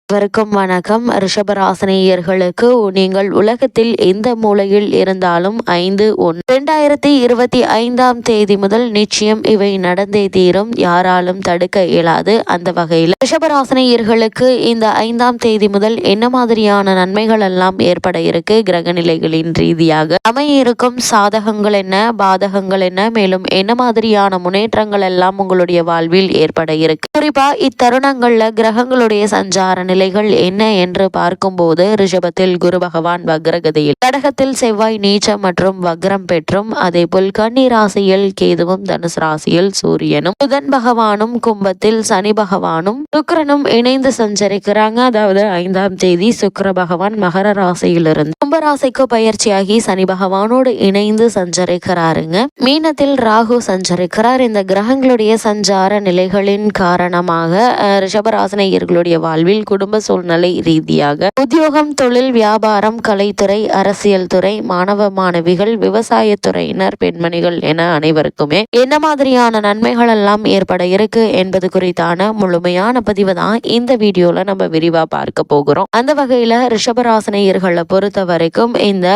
அனைவருக்கும் வணக்கம். ரிஷபராசினியர்களுக்கு நீங்கள் உலகத்தில் எந்த மூலையில் இருந்தாலும் 5/1/2025 முதல் நிச்சயம் இவை நடந்தே தீரும். யாராலும் தடுக்க இயலாது. அந்த வகையில் ரிஷபராசினியர்களுக்கு இந்த 5ஆம் தேதி முதல் என்ன மாதிரியான நன்மைகள் எல்லாம் ஏற்பட இருக்கு, கிரக நிலைகளின் ரீதியாக அமையிருக்கும் சாதகங்கள் என்ன, பாதகங்கள் என்ன, மேலும் என்ன மாதிரியான முன்னேற்றங்கள் எல்லாம் உங்களுடைய வாழ்வில் ஏற்பட இருக்கு. குறிப்பா இத்தருணங்கள்ல கிரகங்களுடைய சஞ்சார நிலைகள் என்ன என்று பார்க்கும்போது, ரிஷபத்தில் குரு பகவான் வக்ரகதியில், கடகத்தில் செவ்வாய் நீச்சம் மற்றும் வக்ரம் பெற்றும், அதேபோல் கன்னி ராசியில் கேதுவும், தனுசு ராசியில் சூரியனும், புதன் பகவானும், கும்பத்தில் சனி பகவானும் சுக்கிரனும் இணைந்து சஞ்சரிக்கிறாங்க. அதாவது 5ஆம் தேதி சுக்கிர பகவான் மகர ராசியிலிருந்து கும்பராசிக்கு பயிற்சியாகி சனி பகவானோடு இணைந்து சஞ்சரிக்கிறாருங்க. மீனத்தில் ராகு சஞ்சரிக்கிறார். இந்த கிரகங்களுடைய சஞ்சார நிலைகளின் காரணமாக ரிஷபராசினியர்களுடைய வாழ்வில் குடும்ப சூழ்நிலை ரீதியாக உத்தியோகம், தொழில், வியாபாரம், கலைத்துறை, அரசியல் துறை, மாணவ மாணவிகள், விவசாயத்துறையினர், பெண்மணிகள் என அனைவருக்குமே என்ன மாதிரியான நன்மைகள் எல்லாம் ஏற்பட இருக்கு என்பது குறித்தான முழுமையான பதிவு தான் இந்த வீடியோல நம்ம விரிவா பார்க்க போகிறோம். அந்த வகையில ரிஷபராசினியர்களை பொறுத்த வரைக்கும் இந்த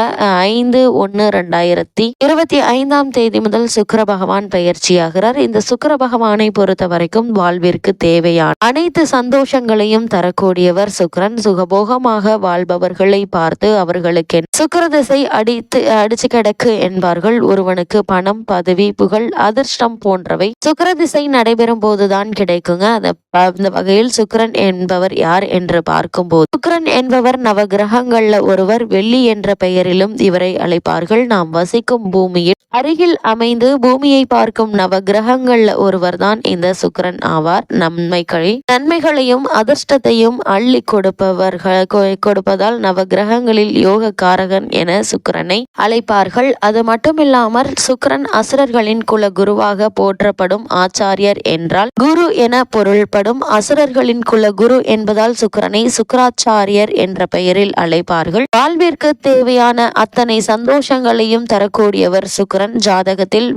5/1/2025 தேதி முதல் சுக்கிர பகவான் பயிற்சியாகிறார். இந்த சுக்கிர பகவானை பொறுத்த வரைக்கும் வாழ்விற்கு தேவையான அனைத்து சந்தோஷங்களையும் தரக்கூடியவர் சுக்கிரன். சுகபோகமாக வாழ்பவர்களை பார்த்து அவர்களுக்கு சுக்கிர திசை அடிச்சு கிடக்கு என்பார்கள். ஒருவனுக்கு பணம், பதவி, புகழ், அதிர்ஷ்டம் போன்றவை சுக்கிர திசை நடைபெறும் போதுதான் கிடைக்குங்க. அந்த வகையில் சுக்கிரன் என்பவர் யார் என்று பார்க்கும்போது, சுக்கிரன் என்பவர் நவ கிரகங்கள்ல ஒருவர். வெள்ளி என்ற பெயரிலும் இவரை அழைப்பார்கள். நாம் வசிக்கும் பூமியில் அருகில் அமைந்து பூமியை பார்க்கும் நவ கிரகங்கள்ல ஒருவர் தான் இந்த சுக்கிரன் ஆவார். நன்மைகளையும் அதிர்ஷ்டத்தையும் அள்ளி கொடுப்பதால் நவ கிரகங்களில் யோக காரகன் என சுக்கிரனை அழைப்பார்கள். அது மட்டுமில்லாமல் சுக்கிரன் அசுரர்களின் குல குருவாக போற்றப்படும் ஆச்சாரியர் என்றால் குரு என பொருள்படும். அசுரர்களின் குல குரு என்பதால் சுக்கிரனை சுக்கிராச்சாரியர் என்ற பெயரில் அழைப்பார்கள். வாழ்விற்கு தேவையான அத்தனை சந்தோஷங்களையும் தரக்கூடியவர் சுக்கிரன். ஜாதகத்தில்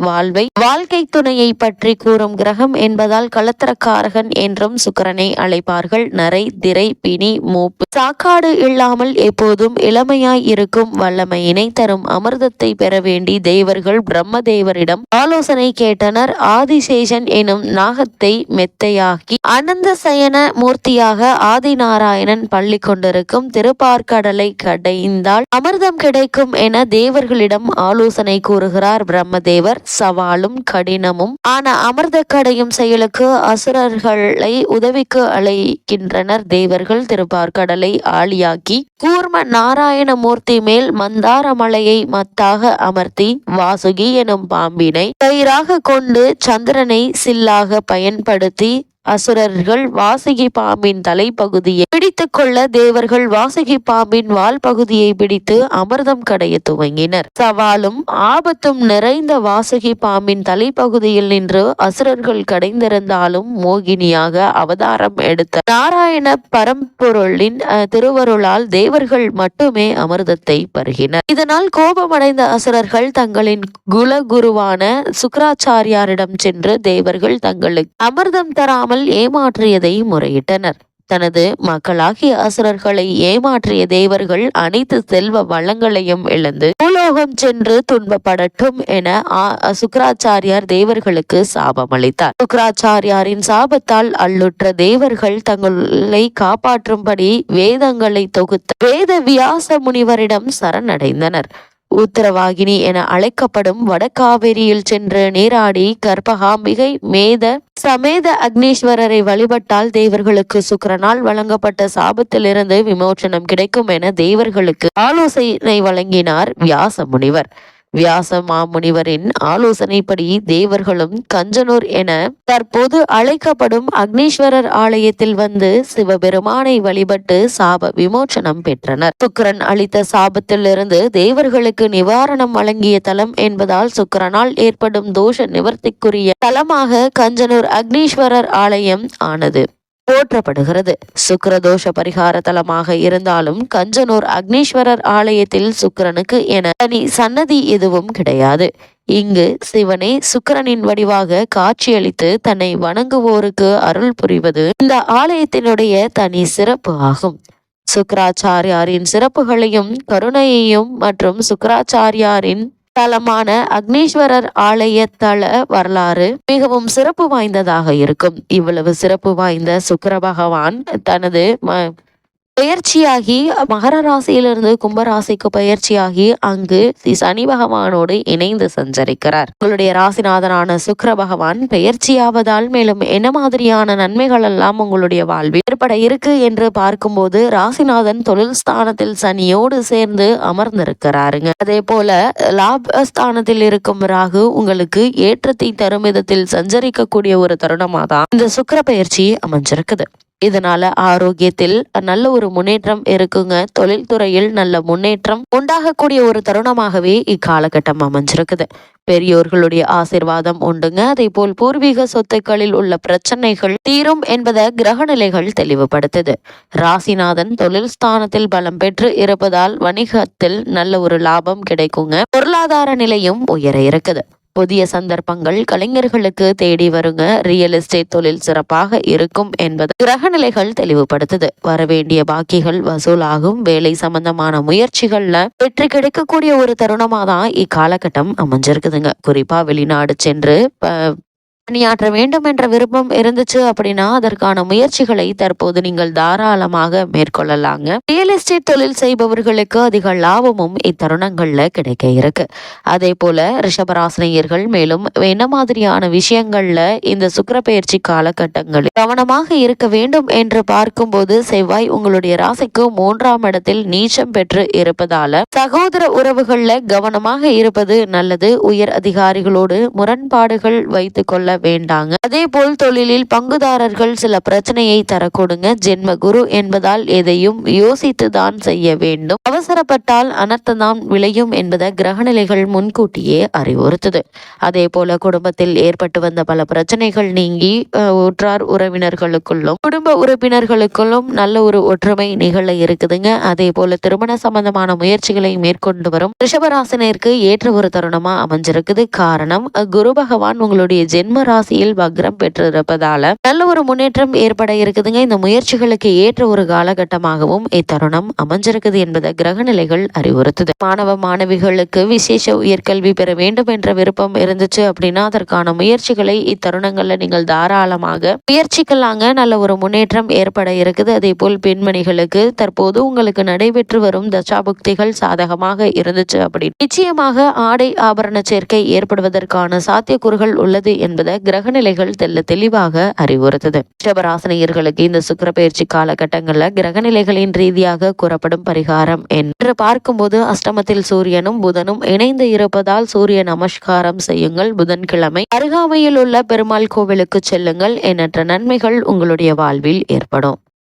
வாழ்க்கை துணையை பற்றி கூறும் கிரகம் என்பதால் களத்திரக்காரகன் என்றும் சுக்கிரனை அழைப்பார்கள். நரை, திரை, பிணி, மூப்பு, சாக்காடு இல்லாமல் எப்போதும் இளமையாய் இருக்கும் வல்லமையினை தரும் அமிர்தத்தை பெற வேண்டி தேவர்கள் பிரம்மதேவரிடம் ஆலோசனை கேட்டனர். ஆதிசேஷன் எனும் நாகத்தை மெத்தையாக்கி அனந்த சயன மூர்த்தியாக ஆதிநாராயணன் பள்ளி கொண்டிருக்கும் திருப்பார்கடலை கடைந்தால் அமிர்தம் கிடைக்கும் என தேவர்களிடம் ஆலோசனை கூறுகிறார் பிரம்மதேவர். சவாலும் கடினமும் ஆன அமிர்த கடையும் செயலுக்கு அசுரர்களை உதவிக்கு அழைக்கின்றனர் தேவர்கள். திருப்பார்கடலை ஆளியாக்கி கூர்ம நாராயணமூர்த்தி மேல் மந்தார மலையை மத்தாக அமர்த்தி வாசுகி எனும் பாம்பினை கயிறாக கொண்டு சந்திரனை சில்லாக பயன்படுத்தி அசுரர்கள் வாசுகி பாம்பின் தலைப்பகுதியை பிடித்து கொள்ள தேவர்கள் வாசுகி பாம்பின் வால் பகுதியை பிடித்து அமிர்தம் கடைய துவங்கினர். சவாலும் ஆபத்தும் நிறைந்த வாசுகி பாம்பின் தலைப்பகுதியில் நின்று அசுரர்கள் கடைந்திருந்தாலும் மோகினியாக அவதாரம் எடுத்த நாராயண பரம்பொருளின் திருவருளால் தேவர்கள் மட்டுமே அமிர்தத்தை பருகினர். இதனால் கோபமடைந்த அசுரர்கள் தங்களின் குலகுருவான சுக்கிராச்சாரியாரிடம் சென்று தேவர்கள் தங்களுக்கு அமிர்தம் தராமல் ஏமாற்றியதை முறையிட்டனர். தனது மக்களாகிய அசுரர்களை ஏமாற்றிய தேவர்கள் அனைத்து செல்வ வளங்களையும் இழந்து பூலோகம் சென்று துன்பப்படட்டும் என சுக்கிராச்சாரியார் தேவர்களுக்கு சாபம் அளித்தார். சுக்கிராச்சாரியாரின் சாபத்தால் அல்லுற்ற தேவர்கள் தங்களை காப்பாற்றும்படி வேதங்களை தொகுத்த வேத வியாச முனிவரிடம் சரணடைந்தனர். உத்தரவாகினி என அழைக்கப்படும் வடகாவேரியில் சென்று நீராடி கற்பகாம்பிகை சமேத அக்னீஸ்வரரை வழிபட்டால் தேவர்களுக்கு சுக்கிரனால் வழங்கப்பட்ட சாபத்திலிருந்து விமோசனம் கிடைக்கும் என தேவர்களுக்கு ஆலோசனை வழங்கினார் வியாச முனிவர். வியாச மாமுனிவரின் ஆலோசனைப்படி தேவர்களும் கஞ்சனூர் என தற்போது அழைக்கப்படும் அக்னீஸ்வரர் ஆலயத்தில் வந்து சிவபெருமானை வழிபட்டு சாப விமோசனம் பெற்றனர். சுக்கிரன் அளித்த சாபத்திலிருந்து தேவர்களுக்கு நிவாரணம் வழங்கிய தலம் என்பதால் சுக்கிரனால் ஏற்படும் தோஷ நிவர்த்திக்குரிய தலமாக கஞ்சனூர் அக்னீஸ்வரர் ஆலயம் ஆனது. போற்றப்படுகிறது. சுக்கிரதோஷ பரிகார தலமாக இருந்தாலும் கஞ்சனூர் அக்னீஸ்வரர் ஆலயத்தில் சுக்கிரனுக்கு என தனி சன்னதி எதுவும் கிடையாது. இங்கு சிவனே சுக்கிரனின் வடிவாக காட்சியளித்து தன்னை வணங்குவோருக்கு அருள் புரிவது இந்த ஆலயத்தினுடைய தனி சிறப்பு ஆகும். சுக்கராச்சாரியாரின் சிறப்புகளையும் கருணையையும் மற்றும் சுக்கராச்சாரியாரின் தலமான அக்னீஸ்வரர் ஆலய தல வரலாறு மிகவும் சிறப்பு வாய்ந்ததாக இருக்கும். இவ்வளவு சிறப்பு வாய்ந்த சுக்கிர பகவான் தனது பெயர்ச்சியாகி மகர ராசியிலிருந்து கும்பராசிக்கு பயிற்சியாகி அங்கு சனி பகவானோடு இணைந்து சஞ்சரிக்கிறார். உங்களுடைய ராசிநாதனான சுக்கிர பகவான் பெயர்ச்சியாவதால் மேலும் என்ன மாதிரியான நன்மைகள் எல்லாம் உங்களுடைய வாழ்வில் ஏற்பட இருக்கு என்று பார்க்கும்போது ராசிநாதன் தொழில் ஸ்தானத்தில் சனியோடு சேர்ந்து அமர்ந்திருக்கிறாருங்க. அதே போல லாபஸ்தானத்தில் இருக்கும் ராகு உங்களுக்கு ஏற்றத்தை தரும் விதத்தில் சஞ்சரிக்கக்கூடிய ஒரு தருணமாக தான் இந்த சுக்கிர பயிற்சி அமைஞ்சிருக்குது. இதனால ஆரோக்கியத்தில் நல்ல ஒரு முன்னேற்றம் இருக்குங்க. தொழில்துறையில் நல்ல முன்னேற்றம் உண்டாகக்கூடிய ஒரு தருணமாகவே இக்காலகட்டம் அமைஞ்சிருக்குது. பெரியோர்களுடைய ஆசிர்வாதம் உண்டுங்க. அதே போல் பூர்வீக சொத்துக்களில் உள்ள பிரச்சனைகள் தீரும் என்பதை கிரக நிலைகள் தெளிவுபடுத்துது. ராசிநாதன் தொழில் ஸ்தானத்தில் பலம் பெற்று இருப்பதால் வணிகத்தில் நல்ல ஒரு லாபம் கிடைக்குங்க. பொருளாதார நிலையும் உயர இருக்குது. புதிய சந்தர்ப்பங்கள் கலைஞர்களுக்கு தேடி வருங்க. ரியல் எஸ்டேட் தொழில் சிறப்பாக இருக்கும் என்பது கிரக நிலைகள் தெளிவுபடுத்துது. வரவேண்டிய பாக்கிகள் வசூலாகும். வேலை சம்பந்தமான முயற்சிகள்ல வெற்றி கிடைக்கக்கூடிய ஒரு தருணமா தான் இக்காலகட்டம் அமைஞ்சிருக்குதுங்க. குறிப்பா வெளிநாடு சென்று பணியாற்ற வேண்டும் என்ற விருப்பம் இருந்துச்சு அப்படின்னா அதற்கான முயற்சிகளை தற்போது நீங்கள் தாராளமாக மேற்கொள்ளலாங்க. ரியல் எஸ்டேட் தொழில் செய்பவர்களுக்கு அதிக லாபமும் இத்தருணங்கள்ல கிடைக்க இருக்கு. அதே போல ரிஷபராசினியர்கள் மேலும் என்ன மாதிரியான விஷயங்கள்ல இந்த சுக்கிர பயிற்சி காலகட்டங்களில் கவனமாக இருக்க வேண்டும் என்று பார்க்கும்போது செவ்வாய் உங்களுடைய ராசிக்கு 3ஆம் இடத்தில் நீச்சம் பெற்று இருப்பதால சகோதர உறவுகள்ல கவனமாக இருப்பது நல்லது. உயர் அதிகாரிகளோடு முரண்பாடுகள் வைத்துக் கொள்ள வேண்டாங்க. அதே போல் தொழிலில் பங்குதாரர்கள் சில பிரச்சனையை தரக்கூடுங்க. ஜென்ம குரு என்பதால் எதையும் யோசித்துதான் செய்ய வேண்டும். அவசரப்பட்டால் அனர்த்தம் விளையும் என்பதை கிரகநிலைகள் முன்கூட்டியே அறிவுறுத்துது. அதே போல குடும்பத்தில் ஏற்பட்டு வந்த பல பிரச்சனைகள் நீங்கி உற்றார் உறவினர்களுக்குள்ளும் குடும்ப உறுப்பினர்களுக்குள்ளும் நல்ல ஒரு ஒற்றுமை நிகழ இருக்குதுங்க. அதே போல திருமண சம்பந்தமான முயற்சிகளை மேற்கொண்டு வரும் ரிஷபராசினருக்கு ஏற்ற ஒரு தருணமா அமைஞ்சிருக்குது. காரணம் குரு பகவான் உங்களுடைய ஜென்ம ராசியில் வக்ரம் பெற்றிருப்பதால நல்ல ஒரு முன்னேற்றம் ஏற்பட இருக்குதுங்க. இந்த முயற்சிகளுக்கு ஏற்ற ஒரு காலகட்டமாகவும் இத்தருணம் அமைஞ்சிருக்குது என்பதை கிரக நிலைகள் அறிவுறுத்துது. மாணவ மாணவிகளுக்கு விசேஷ உயர்கல்வி பெற வேண்டும் என்ற விருப்பம் இருந்துச்சு அப்படின்னா அதற்கான முயற்சிகளை இத்தருணங்கள்ல நீங்கள் தாராளமாக முயற்சிக்கலாங்க. நல்ல ஒரு முன்னேற்றம் ஏற்பட இருக்குது. அதே போல் பெண்மணிகளுக்கு தற்போது உங்களுக்கு நடைபெற்று வரும் தசாபுக்திகள் சாதகமாக இருந்துச்சு அப்படின்னு நிச்சயமாக ஆடை ஆபரண சேர்க்கை ஏற்படுவதற்கான சாத்தியக்கூறுகள் உள்ளது என்பதை கிரகநிலைகள் தெளிவாக அறிவுறுத்தது. ரிஷபராசினியர்களுக்கு இந்த சுக்கிர பயிற்சி காலகட்டங்கள்ல கிரகநிலைகளின் ரீதியாக கூறப்படும் பரிகாரம் என்று பார்க்கும்போது அஷ்டமத்தில் சூரியனும் புதனும் இணைந்து இருப்பதால் சூரிய நமஸ்காரம் செய்யுங்கள். புதன்கிழமை அருகாமையில் உள்ள பெருமாள் கோவிலுக்கு செல்லுங்கள். எண்ணற்ற நன்மைகள் உங்களுடைய வாழ்வில் ஏற்படும்.